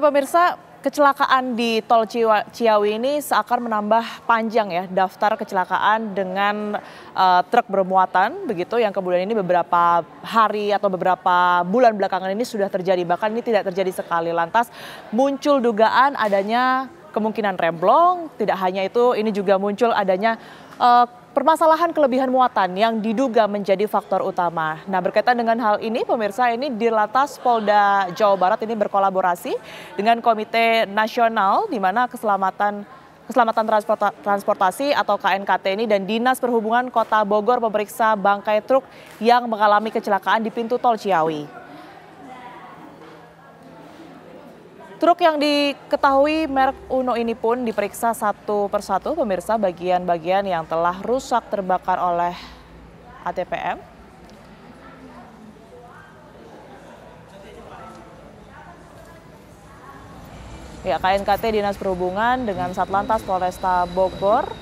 Ya pemirsa, kecelakaan di Tol Ciawi ini seakan menambah panjang ya daftar kecelakaan dengan truk bermuatan begitu yang kemudian ini beberapa hari atau beberapa bulan belakangan ini sudah terjadi. Bahkan ini tidak terjadi sekali. Lantas muncul dugaan adanya kemungkinan remblong. Tidak hanya itu, ini juga muncul adanya permasalahan kelebihan muatan yang diduga menjadi faktor utama. Nah, berkaitan dengan hal ini, pemirsa, ini Dirlantas Polda Jawa Barat ini berkolaborasi dengan Komite Nasional di mana Keselamatan Transportasi atau KNKT ini dan Dinas Perhubungan Kota Bogor memeriksa bangkai truk yang mengalami kecelakaan di pintu tol Ciawi. Truk yang diketahui merek Uno ini pun diperiksa satu persatu pemirsa bagian-bagian yang telah rusak terbakar oleh ATPM. Ya, KNKT Dinas Perhubungan dengan Satlantas Polresta Bogor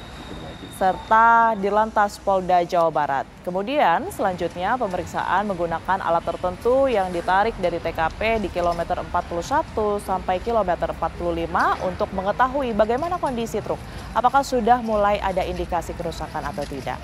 serta Dirlantas Polda Jawa Barat. Kemudian selanjutnya pemeriksaan menggunakan alat tertentu yang ditarik dari TKP di kilometer 41 sampai kilometer 45 untuk mengetahui bagaimana kondisi truk. Apakah sudah mulai ada indikasi kerusakan atau tidak.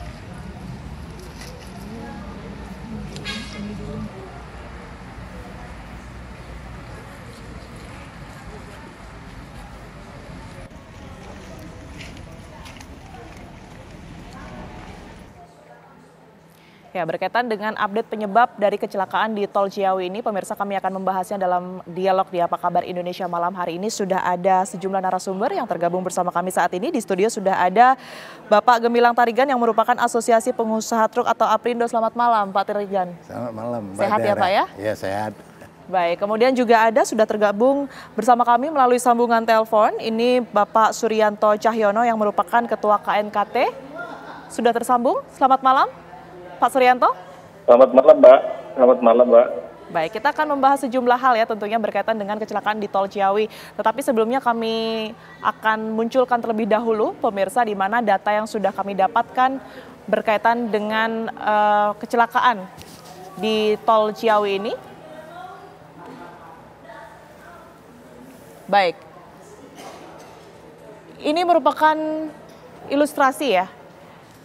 Ya, berkaitan dengan update penyebab dari kecelakaan di Tol Ciawi ini, pemirsa kami akan membahasnya dalam dialog di Apa Kabar Indonesia malam hari ini. Sudah ada sejumlah narasumber yang tergabung bersama kami saat ini. Di studio sudah ada Bapak Gemilang Tarigan yang merupakan Asosiasi Pengusaha Truk atau APRindo. Selamat malam Pak Tarigan. Selamat malam Mbak Sehat Dara. Ya Pak ya? Ya sehat. Baik, kemudian juga sudah tergabung bersama kami melalui sambungan telepon. Ini Bapak Suryanto Cahyono yang merupakan Ketua KNKT. Sudah tersambung, selamat malam. Pak Suryanto. Selamat malam, Mbak. Selamat malam, Mbak. Baik, kita akan membahas sejumlah hal ya tentunya berkaitan dengan kecelakaan di Tol Ciawi. Tetapi sebelumnya kami akan munculkan terlebih dahulu pemirsa di mana data yang sudah kami dapatkan berkaitan dengan kecelakaan di Tol Ciawi ini. Baik. Ini merupakan ilustrasi ya.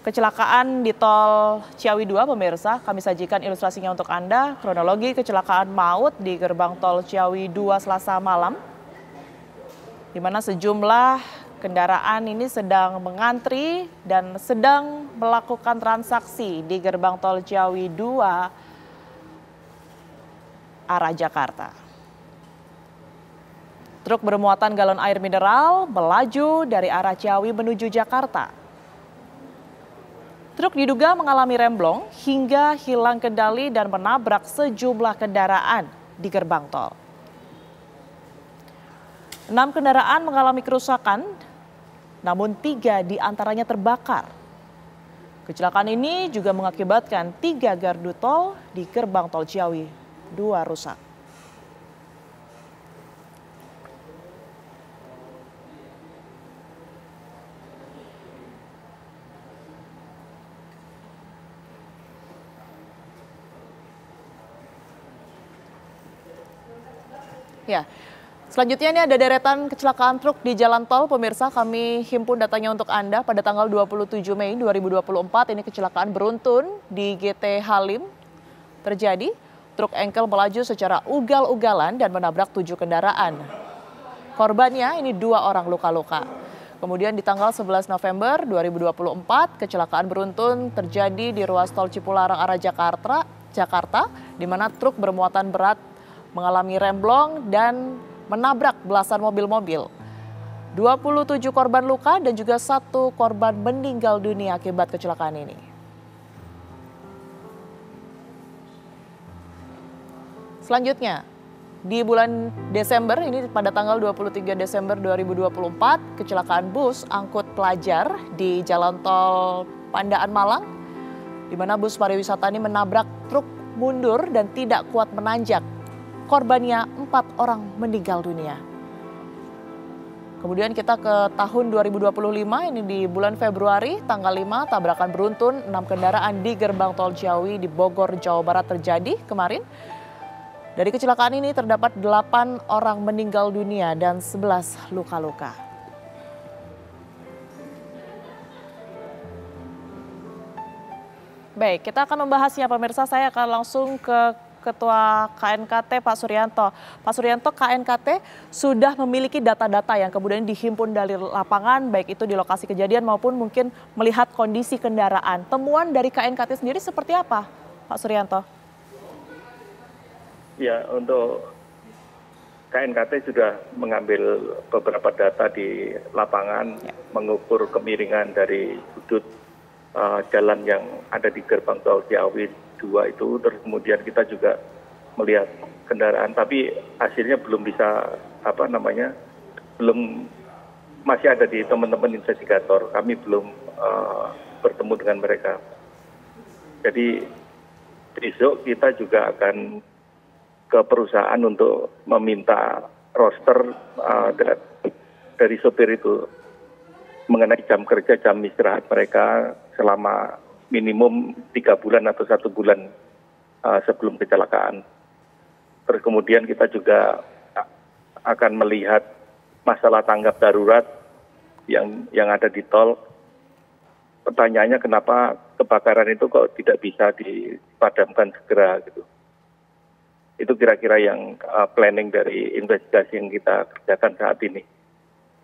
Kecelakaan di Tol Ciawi 2 pemirsa, kami sajikan ilustrasinya untuk Anda. Kronologi kecelakaan maut di gerbang Tol Ciawi 2 Selasa malam. Di mana sejumlah kendaraan ini sedang mengantri dan sedang melakukan transaksi di gerbang Tol Ciawi 2 arah Jakarta. Truk bermuatan galon air mineral melaju dari arah Ciawi menuju Jakarta. Truk diduga mengalami remblong hingga hilang kendali dan menabrak sejumlah kendaraan di gerbang tol. 6 kendaraan mengalami kerusakan, namun 3 diantaranya terbakar. Kecelakaan ini juga mengakibatkan 3 gardu tol di gerbang tol Ciawi 2 rusak. Ya, selanjutnya ini ada deretan kecelakaan truk di jalan tol. Pemirsa, kami himpun datanya untuk Anda pada tanggal 27 Mei 2024. Ini kecelakaan beruntun di GT Halim terjadi. Truk engkel melaju secara ugal-ugalan dan menabrak 7 kendaraan. Korbannya ini 2 orang luka-luka. Kemudian di tanggal 11 November 2024, kecelakaan beruntun terjadi di ruas tol Cipularang arah Jakarta, di mana truk bermuatan berat mengalami remblong dan menabrak belasan mobil-mobil. 27 korban luka dan juga 1 korban meninggal dunia akibat kecelakaan ini. Selanjutnya, di bulan Desember ini pada tanggal 23 Desember 2024, kecelakaan bus angkut pelajar di Jalan Tol Pandaan Malang, di mana bus pariwisata ini menabrak truk mundur dan tidak kuat menanjak. Korbannya 4 orang meninggal dunia. Kemudian kita ke tahun 2025, ini di bulan Februari tanggal 5, tabrakan beruntun 6 kendaraan di gerbang tol Ciawi di Bogor, Jawa Barat terjadi kemarin. Dari kecelakaan ini terdapat 8 orang meninggal dunia dan 11 luka-luka. Baik, kita akan membahasnya pemirsa. Saya akan langsung ke Ketua KNKT Pak Suryanto. Pak Suryanto, KNKT sudah memiliki data-data yang kemudian dihimpun dari lapangan, baik itu di lokasi kejadian maupun mungkin melihat kondisi kendaraan. Temuan dari KNKT sendiri seperti apa, Pak Suryanto? Ya, untuk KNKT sudah mengambil beberapa data di lapangan, mengukur kemiringan dari sudut jalan yang ada di gerbang tol Ciawi 2 itu, terus kemudian kita juga melihat kendaraan, tapi hasilnya belum bisa belum, masih ada di teman-teman investigator. Kami belum bertemu dengan mereka. Jadi besok kita juga akan ke perusahaan untuk meminta roster dari sopir itu mengenai jam kerja, jam istirahat mereka selama minimum 3 bulan atau 1 bulan sebelum kecelakaan. Terus kemudian kita juga akan melihat masalah tanggap darurat yang ada di tol. Pertanyaannya kenapa kebakaran itu kok tidak bisa dipadamkan segera gitu. Itu kira-kira yang planning dari investigasi yang kita kerjakan saat ini.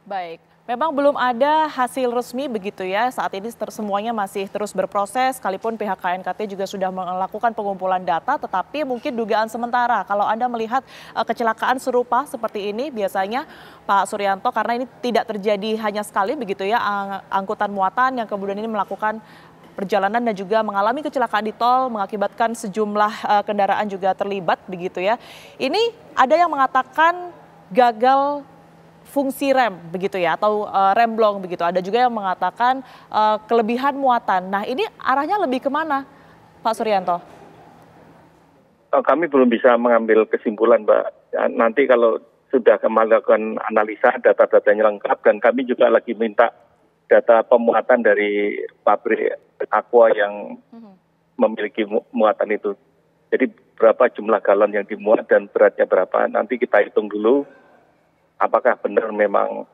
Baik. Memang belum ada hasil resmi begitu ya, saat ini semuanya masih terus berproses, sekalipun pihak KNKT juga sudah melakukan pengumpulan data, tetapi mungkin dugaan sementara. Kalau Anda melihat kecelakaan serupa seperti ini, biasanya Pak Suryanto, karena ini tidak terjadi hanya sekali begitu ya, angkutan muatan yang kemudian ini melakukan perjalanan dan juga mengalami kecelakaan di tol, mengakibatkan sejumlah kendaraan juga terlibat begitu ya. Ini ada yang mengatakan gagal fungsi rem begitu ya, atau remblong begitu. Ada juga yang mengatakan kelebihan muatan. Nah, ini arahnya lebih kemana, Pak Suryanto? Kami belum bisa mengambil kesimpulan, Mbak. Nanti kalau sudah melakukan analisa, data-datanya lengkap, dan kami juga lagi minta data pemuatan dari pabrik Aqua yang memiliki muatan itu. Jadi berapa jumlah galon yang dimuat dan beratnya berapa, nanti kita hitung dulu. Apakah benar memang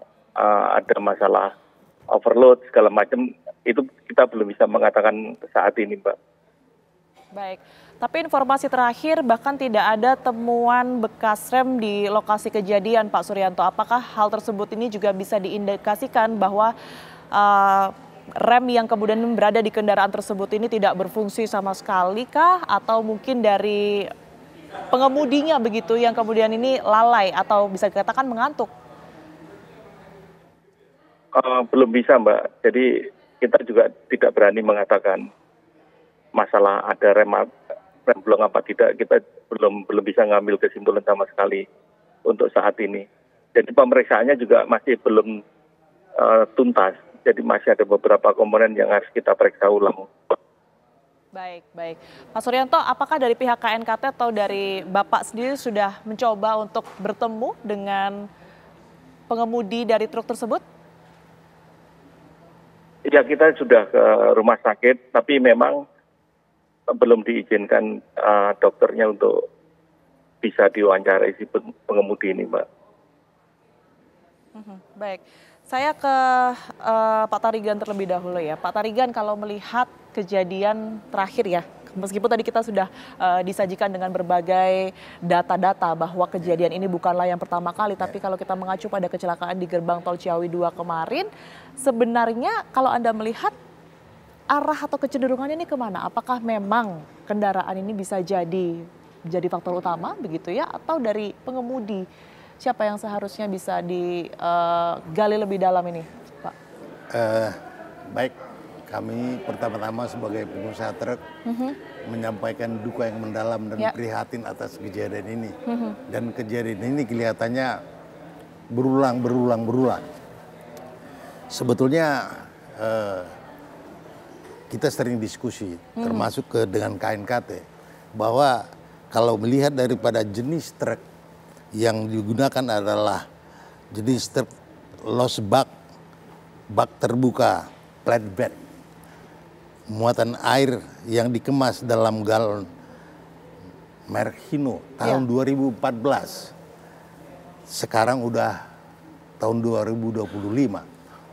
ada masalah overload segala macam, itu kita belum bisa mengatakan saat ini, Mbak. Baik, tapi informasi terakhir bahkan tidak ada temuan bekas rem di lokasi kejadian, Pak Suryanto. Apakah hal tersebut ini juga bisa diindikasikan bahwa rem yang kemudian berada di kendaraan tersebut ini tidak berfungsi sama sekali kah? Atau mungkin dari pengemudinya begitu yang kemudian ini lalai atau bisa dikatakan mengantuk? Belum bisa, Mbak. Jadi kita juga tidak berani mengatakan masalah ada rem blong apa tidak. Kita belum bisa ngambil kesimpulan sama sekali untuk saat ini. Jadi pemeriksaannya juga masih belum tuntas. Jadi masih ada beberapa komponen yang harus kita periksa ulang. Baik. Pak Suryanto, apakah dari pihak KNKT atau dari Bapak sendiri sudah mencoba untuk bertemu dengan pengemudi dari truk tersebut? Ya, kita sudah ke rumah sakit, tapi memang belum diizinkan dokternya untuk bisa diwawancarai si pengemudi ini, Mbak. Baik. Saya ke Pak Tarigan terlebih dahulu ya. Pak Tarigan, kalau melihat kejadian terakhir ya, meskipun tadi kita sudah disajikan dengan berbagai data-data bahwa kejadian ini bukanlah yang pertama kali, tapi kalau kita mengacu pada kecelakaan di gerbang tol Ciawi 2 kemarin, sebenarnya kalau Anda melihat arah atau kecenderungannya ini kemana? Apakah memang kendaraan ini bisa jadi faktor utama begitu ya, atau dari pengemudi? Siapa yang seharusnya bisa digali lebih dalam ini, Pak? Baik, kami pertama-tama sebagai pengusaha truk menyampaikan duka yang mendalam dan prihatin atas kejadian ini. Dan kejadian ini kelihatannya berulang. Sebetulnya kita sering diskusi, termasuk dengan KNKT, bahwa kalau melihat daripada jenis truk yang digunakan adalah jenis truk lost bak terbuka, flatbed, muatan air yang dikemas dalam galon merek Hino tahun 2014. Sekarang udah tahun 2025,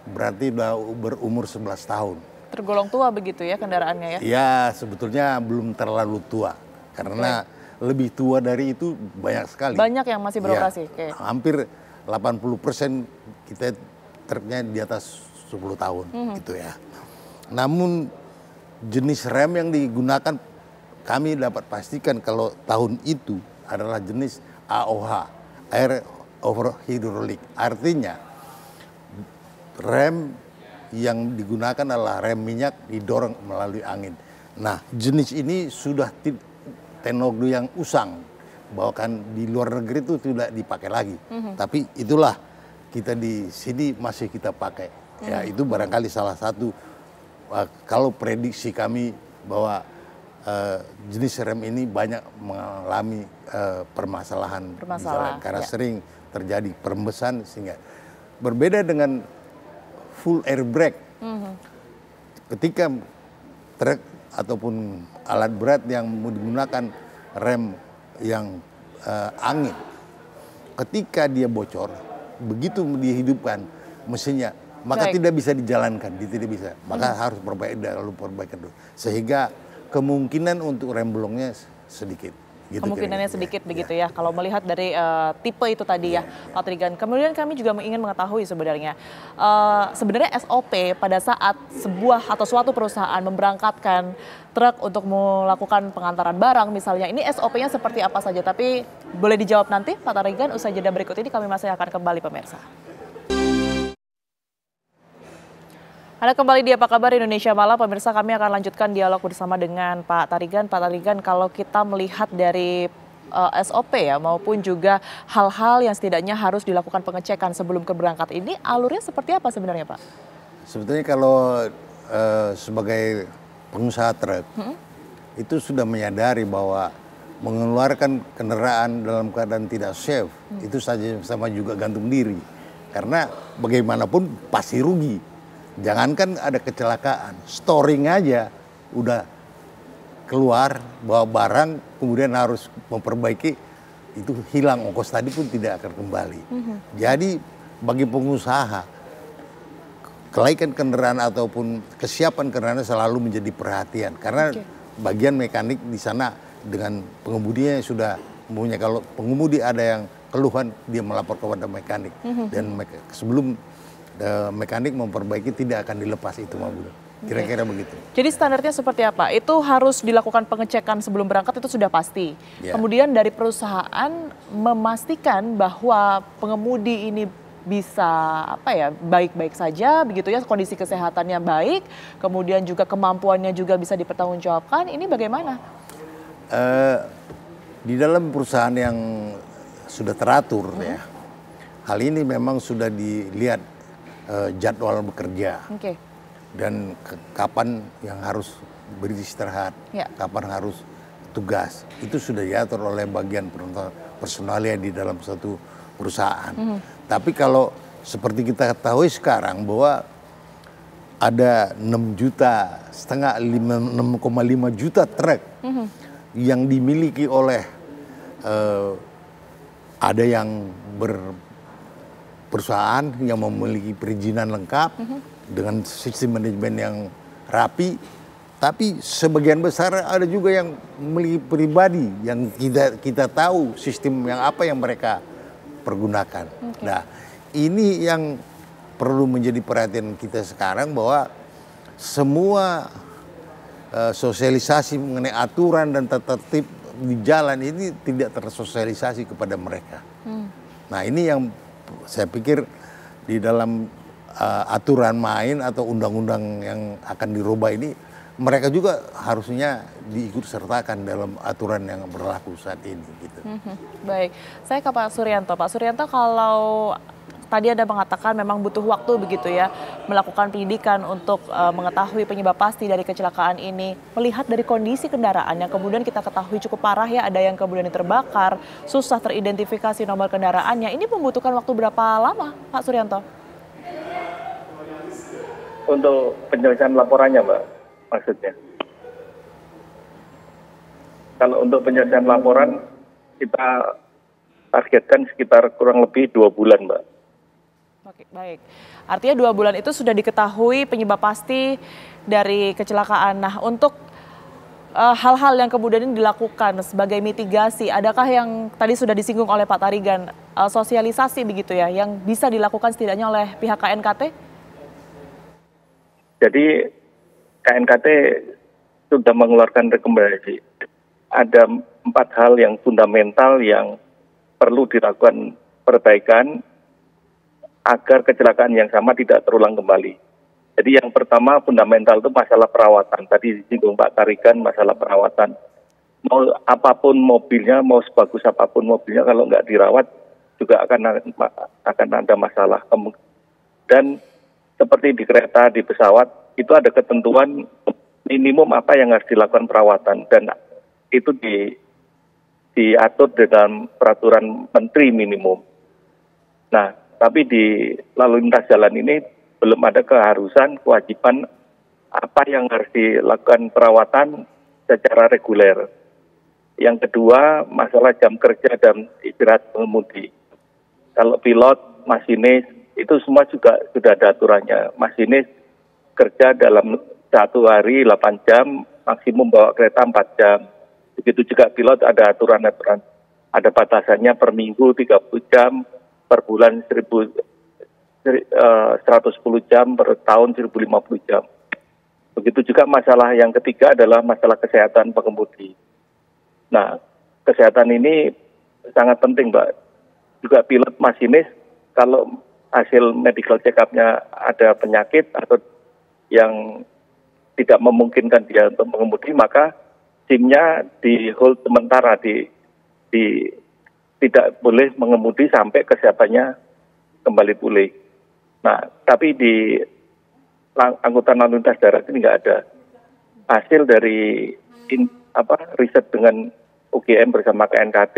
berarti udah berumur 11 tahun. Tergolong tua begitu ya kendaraannya ya? Ya sebetulnya belum terlalu tua, karena lebih tua dari itu banyak sekali. Banyak yang masih beroperasi? Ya, hampir 80% kita truknya di atas 10 tahun gitu ya. Namun jenis rem yang digunakan kami dapat pastikan kalau tahun itu adalah jenis AOH, Air Over Hydraulic. Artinya rem yang digunakan adalah rem minyak didorong melalui angin. Nah, jenis ini sudah teknologi yang usang, bahkan di luar negeri itu tidak dipakai lagi. Tapi itulah kita di sini masih kita pakai. Ya, itu barangkali salah satu kalau prediksi kami bahwa jenis rem ini banyak mengalami permasalahan karena sering terjadi perembesan, sehingga berbeda dengan full air brake. Ketika truk ataupun alat berat yang menggunakan rem yang angin, ketika dia bocor, begitu dihidupkan mesinnya, maka tidak bisa dijalankan, tidak bisa. Maka harus perbaikan dulu. Sehingga kemungkinan untuk rem blongnya sedikit. Gitu kemungkinannya sedikit begitu ya kalau melihat dari tipe itu tadi ya Pak Trigan. Kemudian kami juga ingin mengetahui sebenarnya SOP pada saat sebuah atau suatu perusahaan memberangkatkan truk untuk melakukan pengantaran barang misalnya, ini SOP-nya seperti apa saja, tapi boleh dijawab nanti Pak Trigan usai jeda berikut ini. Kami masih akan kembali pemirsa. Anda kembali di Apa Kabar Indonesia Malam, pemirsa. Kami akan lanjutkan dialog bersama dengan Pak Trigan. Pak Trigan, kalau kita melihat dari SOP ya maupun juga hal-hal yang setidaknya harus dilakukan pengecekan sebelum keberangkat ini, alurnya seperti apa sebenarnya Pak? Sebetulnya kalau sebagai pengusaha truk, itu sudah menyadari bahwa mengeluarkan kendaraan dalam keadaan tidak safe, itu saja sama juga gantung diri. Karena bagaimanapun pasti rugi. Jangankan ada kecelakaan, storing aja udah keluar bawa barang, kemudian harus memperbaiki, itu hilang ongkos tadi pun tidak akan kembali. Jadi bagi pengusaha, kelaikan kendaraan ataupun kesiapan kendaraan selalu menjadi perhatian. Karena bagian mekanik di sana dengan pengemudinya sudah punya, kalau pengemudi ada yang keluhan, dia melapor kepada mekanik. Dan sebelum mekanik memperbaiki tidak akan dilepas itu mobil. Kira-kira begitu. Jadi standarnya seperti apa? Itu harus dilakukan pengecekan sebelum berangkat, itu sudah pasti. Kemudian dari perusahaan memastikan bahwa pengemudi ini bisa baik-baik saja begitu ya, kondisi kesehatannya baik, kemudian juga kemampuannya juga bisa dipertanggungjawabkan. Ini bagaimana? Di dalam perusahaan yang sudah teratur ya, hal ini memang sudah dilihat jadwal bekerja dan kapan yang harus beristirahat, kapan harus tugas, itu sudah diatur oleh bagian personalia di dalam satu perusahaan. Tapi kalau seperti kita ketahui sekarang bahwa ada 6,5 juta truk yang dimiliki oleh ada yang perusahaan yang memiliki perizinan lengkap dengan sistem manajemen yang rapi, tapi sebagian besar ada juga yang memiliki pribadi yang kita tahu sistem yang apa yang mereka pergunakan. Nah, ini yang perlu menjadi perhatian kita sekarang, bahwa semua sosialisasi mengenai aturan dan tata tertib di jalan ini tidak tersosialisasi kepada mereka. Nah, ini yang saya pikir di dalam aturan main atau undang-undang yang akan dirubah ini, mereka juga harusnya diikut sertakan dalam aturan yang berlaku saat ini. Gitu. Baik, saya ke Pak Suryanto. Pak Suryanto, kalau tadi Anda mengatakan memang butuh waktu begitu ya, melakukan penyidikan untuk mengetahui penyebab pasti dari kecelakaan ini. Melihat dari kondisi kendaraan yang kemudian kita ketahui cukup parah ya, ada yang kemudian terbakar, susah teridentifikasi nomor kendaraannya. Ini membutuhkan waktu berapa lama, Pak Suryanto? Untuk penyelesaian laporannya, Mbak, maksudnya? Kalau untuk penyelesaian laporan, kita targetkan sekitar kurang lebih 2 bulan, Mbak. Oke, baik. Artinya 2 bulan itu sudah diketahui penyebab pasti dari kecelakaan. Nah, untuk hal-hal yang kemudian ini dilakukan sebagai mitigasi, adakah yang tadi sudah disinggung oleh Pak Tarigan, sosialisasi begitu ya, yang bisa dilakukan setidaknya oleh pihak KNKT? Jadi KNKT sudah mengeluarkan rekomendasi. Ada 4 hal yang fundamental yang perlu dilakukan perbaikan agar kecelakaan yang sama tidak terulang kembali. Jadi yang pertama fundamental itu masalah perawatan. Tadi disinggung Pak Tarigan masalah perawatan. Mau apapun mobilnya, mau sebagus apapun mobilnya, kalau nggak dirawat juga akan ada masalah. Dan seperti di kereta, di pesawat, itu ada ketentuan minimum apa yang harus dilakukan perawatan. Dan itu diatur dalam peraturan menteri minimum. Nah, tapi di lalu lintas jalan ini belum ada keharusan, kewajiban apa yang harus dilakukan perawatan secara reguler. Yang kedua, masalah jam kerja dan istirahat pengemudi. Kalau pilot, masinis, itu semua juga sudah ada aturannya. Masinis kerja dalam 1 hari 8 jam, maksimum bawa kereta 4 jam. Begitu juga pilot ada aturan-aturan. Ada batasannya per minggu 30 jam, per bulan 110 jam, per tahun 1050 jam. Begitu juga masalah yang ketiga adalah masalah kesehatan pengemudi. Nah, kesehatan ini sangat penting, Mbak. Juga pilot masinis, kalau hasil medical check-up-nya ada penyakit atau yang tidak memungkinkan dia untuk mengemudi, maka SIM-nya di hold sementara, tidak boleh mengemudi sampai kesiapannya kembali pulih. Nah, tapi di angkutan lalu lintas darat ini nggak ada. Hasil dari riset dengan UGM bersama KNKT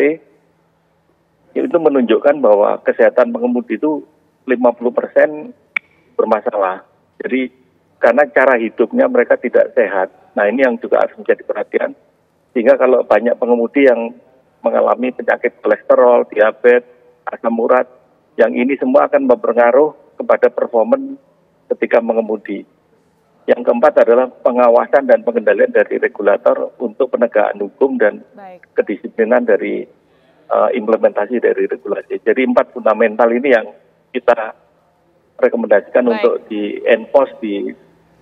itu menunjukkan bahwa kesehatan pengemudi itu 50% bermasalah. Jadi karena cara hidupnya mereka tidak sehat. Nah, ini yang juga harus menjadi perhatian. Sehingga kalau banyak pengemudi yang mengalami penyakit kolesterol, diabetes, asam urat, yang ini semua akan berpengaruh kepada performa ketika mengemudi. Yang keempat adalah pengawasan dan pengendalian dari regulator untuk penegakan hukum dan kedisiplinan dari implementasi dari regulasi. Jadi 4 fundamental ini yang kita rekomendasikan untuk di-enforce di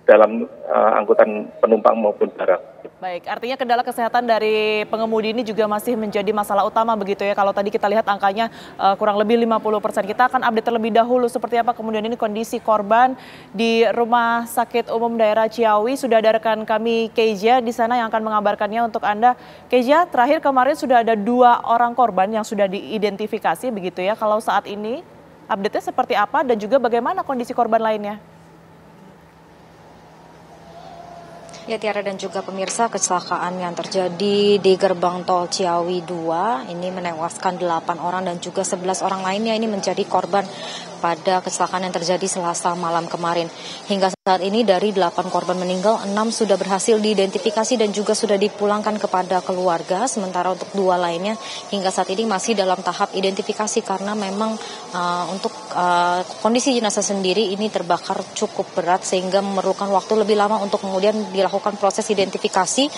dalam angkutan penumpang maupun barang. Baik, artinya kendala kesehatan dari pengemudi ini juga masih menjadi masalah utama begitu ya. Kalau tadi kita lihat angkanya kurang lebih 50%. Kita akan update terlebih dahulu seperti apa kemudian ini kondisi korban di Rumah Sakit Umum Daerah Ciawi. Sudah ada rekan kami Keija di sana yang akan mengabarkannya untuk Anda. Keija, terakhir kemarin sudah ada 2 orang korban yang sudah diidentifikasi begitu ya. Kalau saat ini update-nya seperti apa dan juga bagaimana kondisi korban lainnya? Ya, Tiara dan juga pemirsa, kecelakaan yang terjadi di gerbang tol Ciawi 2 ini menewaskan 8 orang dan juga 11 orang lainnya ini menjadi korban pada kecelakaan yang terjadi Selasa malam kemarin. Hingga saat ini dari 8 korban meninggal, 6 sudah berhasil diidentifikasi dan juga sudah dipulangkan kepada keluarga. Sementara untuk 2 lainnya hingga saat ini masih dalam tahap identifikasi karena memang untuk kondisi jenazah sendiri ini terbakar cukup berat sehingga memerlukan waktu lebih lama untuk kemudian dilakukan proses identifikasi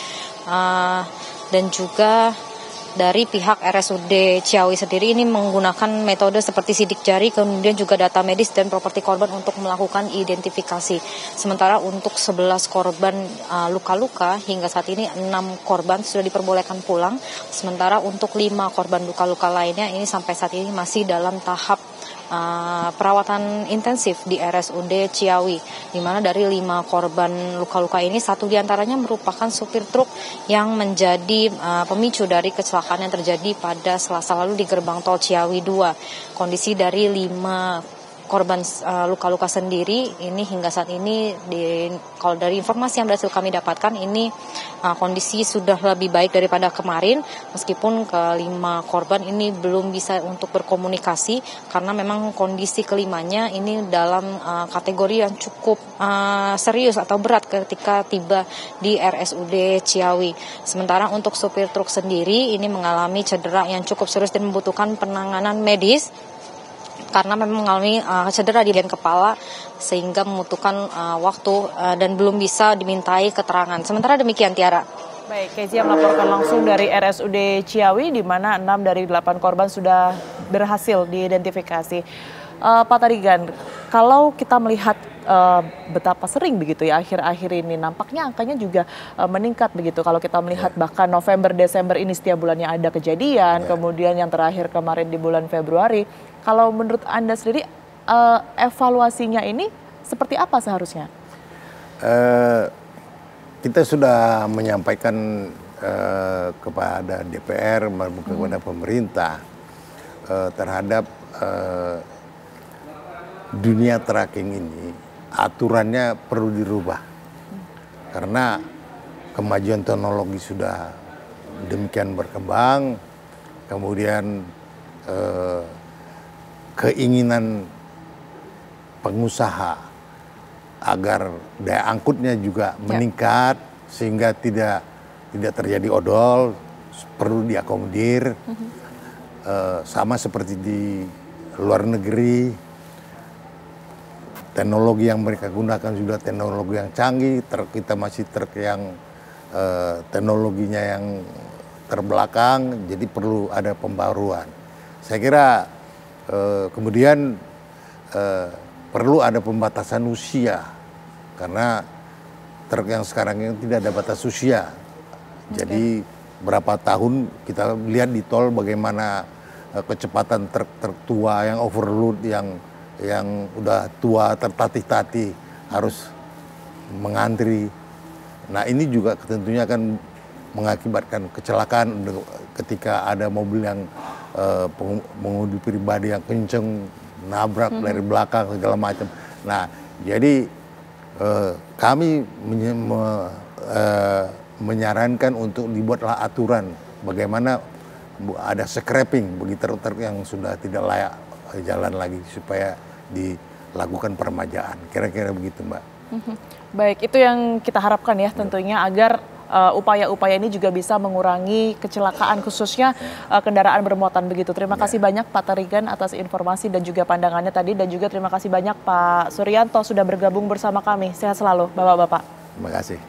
dan juga dari pihak RSUD Ciawi sendiri ini menggunakan metode seperti sidik jari, kemudian juga data medis dan properti korban untuk melakukan identifikasi. Sementara untuk 11 korban luka-luka, hingga saat ini 6 korban sudah diperbolehkan pulang. Sementara untuk 5 korban luka-luka lainnya ini sampai saat ini masih dalam tahap perawatan intensif di RSUD Ciawi, di mana dari 5 korban luka-luka ini 1 diantaranya merupakan supir truk yang menjadi pemicu dari kecelakaan yang terjadi pada Selasa lalu di gerbang tol Ciawi 2. Kondisi dari 5 korban luka-luka sendiri ini hingga saat ini kalau dari informasi yang berhasil kami dapatkan ini kondisi sudah lebih baik daripada kemarin, meskipun kelima korban ini belum bisa untuk berkomunikasi karena memang kondisi kelimanya ini dalam kategori yang cukup serius atau berat ketika tiba di RSUD Ciawi. Sementara untuk supir truk sendiri ini mengalami cedera yang cukup serius dan membutuhkan penanganan medis karena memang mengalami cedera di bagian kepala sehingga membutuhkan waktu dan belum bisa dimintai keterangan. Sementara demikian, Tiara. Baik, Kezia melaporkan langsung dari RSUD Ciawi di mana 6 dari 8 korban sudah berhasil diidentifikasi. Pak Tarigan, kalau kita melihat betapa sering begitu ya akhir-akhir ini, nampaknya angkanya juga meningkat begitu. Kalau kita melihat bahkan November, Desember ini setiap bulannya ada kejadian, kemudian yang terakhir kemarin di bulan Februari. Kalau menurut Anda sendiri evaluasinya ini seperti apa seharusnya? Kita sudah menyampaikan kepada DPR, kepada pemerintah terhadap dunia tracking ini, aturannya perlu dirubah. Karena kemajuan teknologi sudah demikian berkembang, kemudian keinginan pengusaha agar daya angkutnya juga meningkat sehingga tidak terjadi odol, perlu diakomodir. Sama seperti di luar negeri, teknologi yang mereka gunakan sudah teknologi yang canggih, kita masih yang teknologinya yang terbelakang, jadi perlu ada pembaruan. Saya kira kemudian perlu ada pembatasan usia, karena truk yang sekarang ini tidak ada batas usia. Jadi berapa tahun kita lihat di tol bagaimana kecepatan truk tua yang overload, yang udah tua tertatih-tatih harus mengantri. Nah ini juga tentunya akan mengakibatkan kecelakaan ketika ada mobil yang pengemudi pribadi yang kenceng nabrak dari belakang segala macam. Nah jadi kami menyarankan untuk dibuatlah aturan bagaimana ada scrapping bagi truk-truk yang sudah tidak layak jalan lagi supaya dilakukan peremajaan. Kira-kira begitu, Mbak. Baik, itu yang kita harapkan ya tentunya agar upaya-upaya ini juga bisa mengurangi kecelakaan khususnya kendaraan bermuatan begitu. Terima kasih banyak Pak Tarigan atas informasi dan juga pandangannya tadi, dan juga terima kasih banyak Pak Suryanto sudah bergabung bersama kami. Sehat selalu Bapak-bapak. Terima kasih.